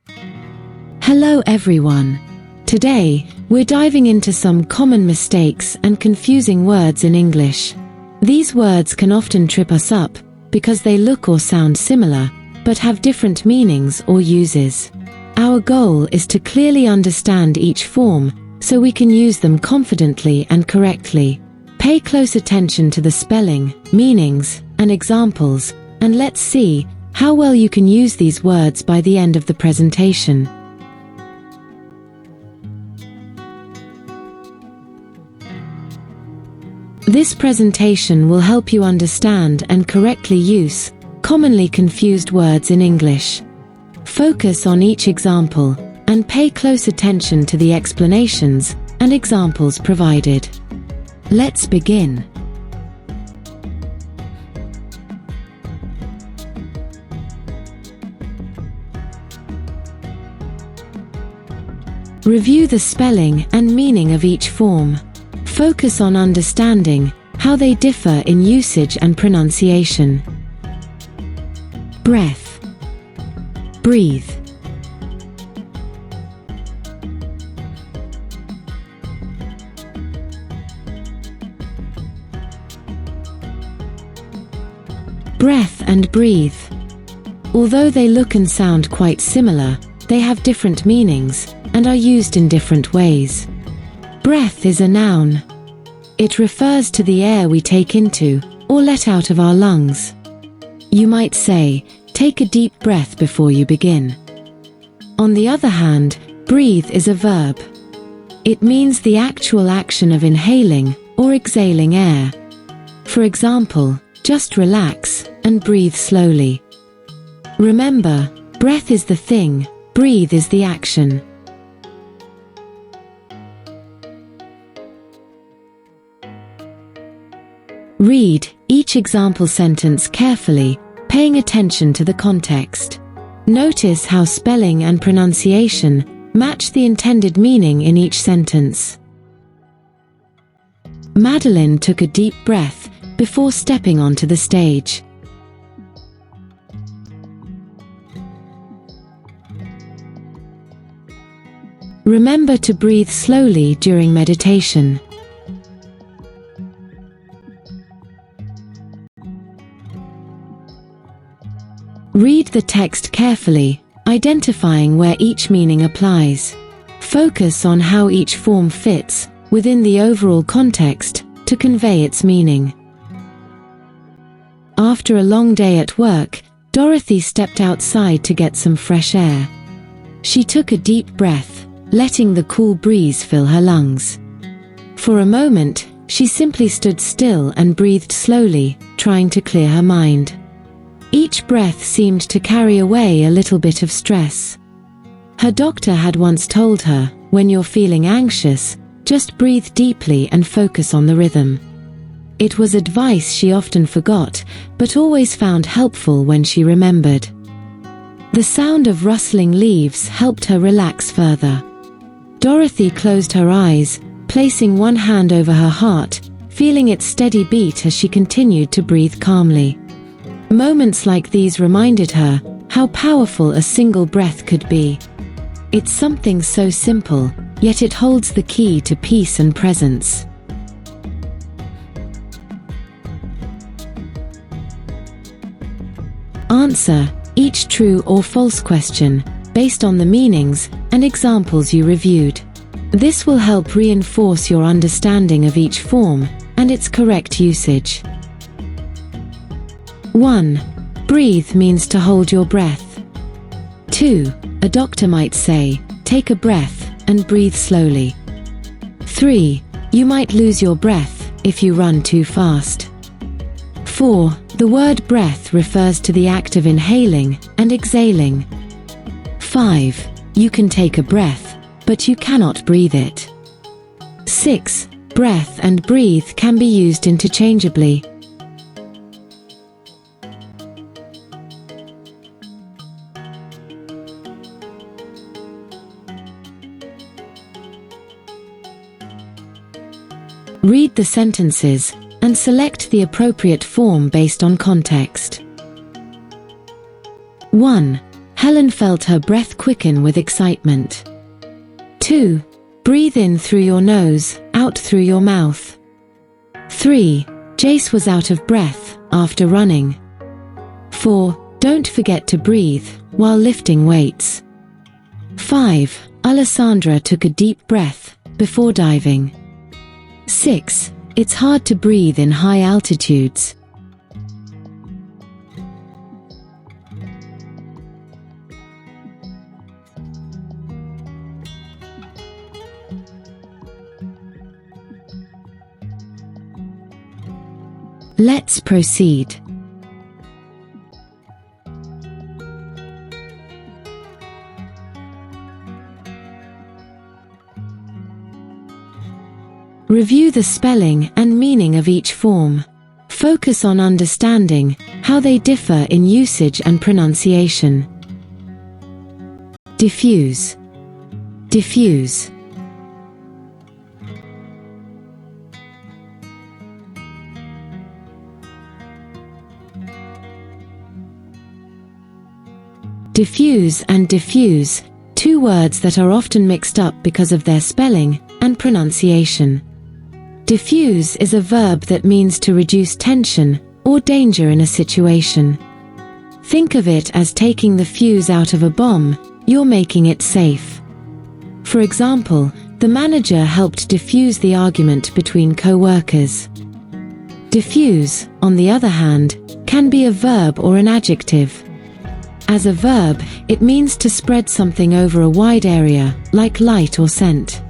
Hello everyone. Today, we're diving into some common mistakes and confusing words in English. These words can often trip us up because they look or sound similar, but have different meanings or uses. Our goal is to clearly understand each form so we can use them confidently and correctly. Pay close attention to the spelling, meanings, and examples, and let's see how well you can use these words by the end of the presentation. This presentation will help you understand and correctly use commonly confused words in English. Focus on each example and pay close attention to the explanations and examples provided. Let's begin. Review the spelling and meaning of each form. Focus on understanding how they differ in usage and pronunciation. Breath. Breathe. Breath and breathe. Although they look and sound quite similar, they have different meanings and are used in different ways. Breath is a noun. It refers to the air we take into or let out of our lungs. You might say, take a deep breath before you begin. On the other hand, breathe is a verb. It means the actual action of inhaling or exhaling air. For example, just relax and breathe slowly. Remember, breath is the thing, breathe is the action. Read each example sentence carefully, paying attention to the context. Notice how spelling and pronunciation match the intended meaning in each sentence. Madeline took a deep breath before stepping onto the stage. Remember to breathe slowly during meditation. Read the text carefully, identifying where each meaning applies. Focus on how each form fits within the overall context to convey its meaning. After a long day at work, Dorothy stepped outside to get some fresh air. She took a deep breath, letting the cool breeze fill her lungs. For a moment, she simply stood still and breathed slowly, trying to clear her mind. Each breath seemed to carry away a little bit of stress. Her doctor had once told her, when you're feeling anxious, just breathe deeply and focus on the rhythm. It was advice she often forgot, but always found helpful when she remembered. The sound of rustling leaves helped her relax further. Dorothy closed her eyes, placing one hand over her heart, feeling its steady beat as she continued to breathe calmly. Moments like these reminded her how powerful a single breath could be. It's something so simple, yet it holds the key to peace and presence. Answer each true or false question based on the meanings and examples you reviewed. This will help reinforce your understanding of each form and its correct usage. 1. Breathe means to hold your breath. 2. A doctor might say, take a breath and breathe slowly. 3. You might lose your breath if you run too fast. 4. The word breath refers to the act of inhaling and exhaling. 5. You can take a breath, but you cannot breathe it. 6. Breath and breathe can be used interchangeably. Read the sentences and select the appropriate form based on context. 1. Helen felt her breath quicken with excitement. 2. Breathe in through your nose, out through your mouth. 3. Jace was out of breath after running. 4. Don't forget to breathe while lifting weights. 5. Alessandra took a deep breath before diving. 6. It's hard to breathe in high altitudes. Let's proceed. Review the spelling and meaning of each form. Focus on understanding how they differ in usage and pronunciation. Diffuse. Diffuse. Diffuse and diffuse, two words that are often mixed up because of their spelling and pronunciation. Diffuse is a verb that means to reduce tension or danger in a situation. Think of it as taking the fuse out of a bomb, you're making it safe. For example, the manager helped diffuse the argument between co-workers. Diffuse, on the other hand, can be a verb or an adjective. As a verb, it means to spread something over a wide area, like light or scent.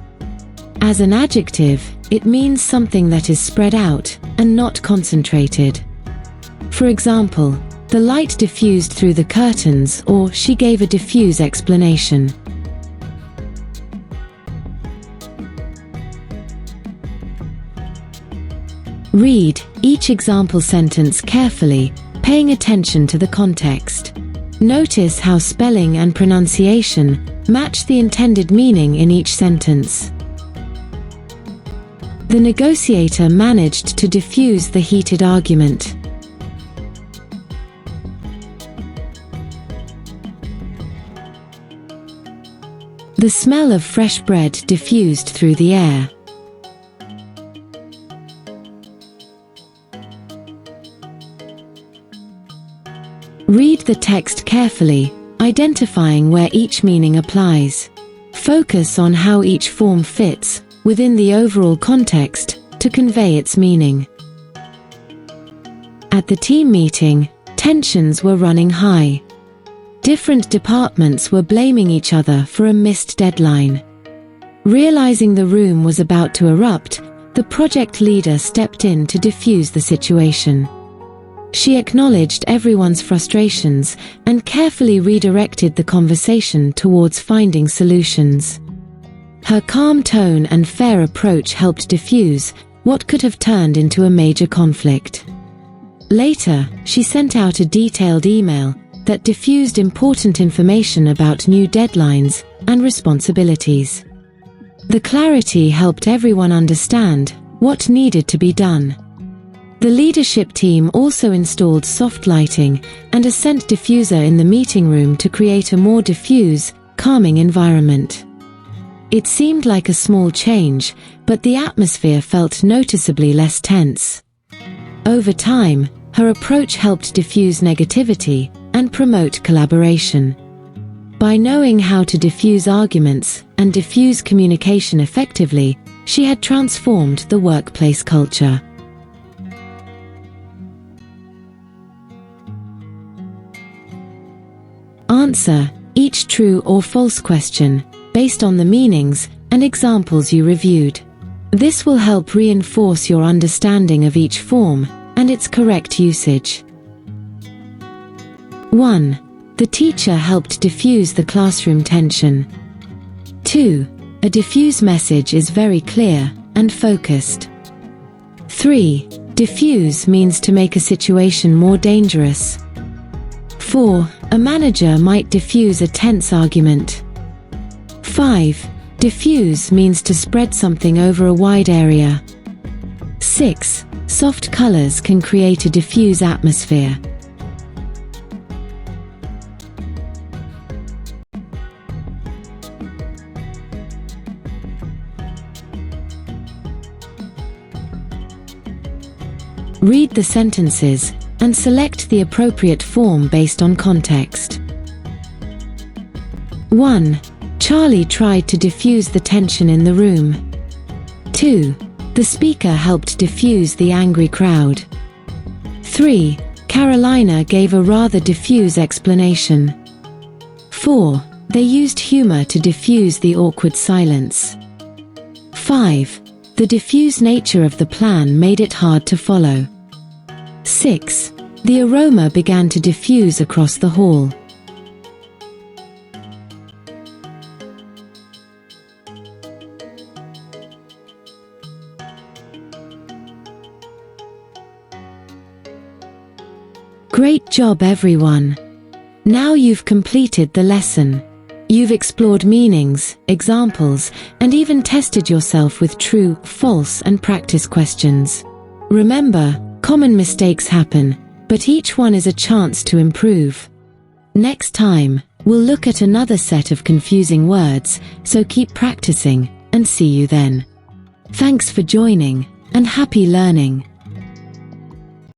As an adjective, it means something that is spread out and not concentrated. For example, the light diffused through the curtains, or she gave a diffuse explanation. Read each example sentence carefully, paying attention to the context. Notice how spelling and pronunciation match the intended meaning in each sentence. The negotiator managed to diffuse the heated argument. The smell of fresh bread diffused through the air. Read the text carefully, identifying where each meaning applies. Focus on how each form fits within the overall context to convey its meaning. At the team meeting, tensions were running high. Different departments were blaming each other for a missed deadline. Realizing the room was about to erupt, the project leader stepped in to diffuse the situation. She acknowledged everyone's frustrations and carefully redirected the conversation towards finding solutions. Her calm tone and fair approach helped diffuse what could have turned into a major conflict. Later, she sent out a detailed email that diffused important information about new deadlines and responsibilities. The clarity helped everyone understand what needed to be done. The leadership team also installed soft lighting and a scent diffuser in the meeting room to create a more diffuse, calming environment. It seemed like a small change, but the atmosphere felt noticeably less tense. Over time, her approach helped diffuse negativity and promote collaboration. By knowing how to diffuse arguments and diffuse communication effectively, she had transformed the workplace culture. Answer each true or false question based on the meanings and examples you reviewed. This will help reinforce your understanding of each form and its correct usage. 1. The teacher helped diffuse the classroom tension. 2. A diffuse message is very clear and focused. 3. Diffuse means to make a situation more dangerous. 4. A manager might diffuse a tense argument. 5. Diffuse means to spread something over a wide area. 6. Soft colors can create a diffuse atmosphere. Read the sentences and select the appropriate form based on context. 1. Charlie tried to diffuse the tension in the room. 2. The speaker helped diffuse the angry crowd. 3. Carolina gave a rather diffuse explanation. 4. They used humor to diffuse the awkward silence. 5. The diffuse nature of the plan made it hard to follow. 6. The aroma began to diffuse across the hall. Great job, everyone! Now you've completed the lesson. You've explored meanings, examples, and even tested yourself with true, false, and practice questions. Remember, common mistakes happen, but each one is a chance to improve. Next time, we'll look at another set of confusing words, so keep practicing, and see you then. Thanks for joining, and happy learning!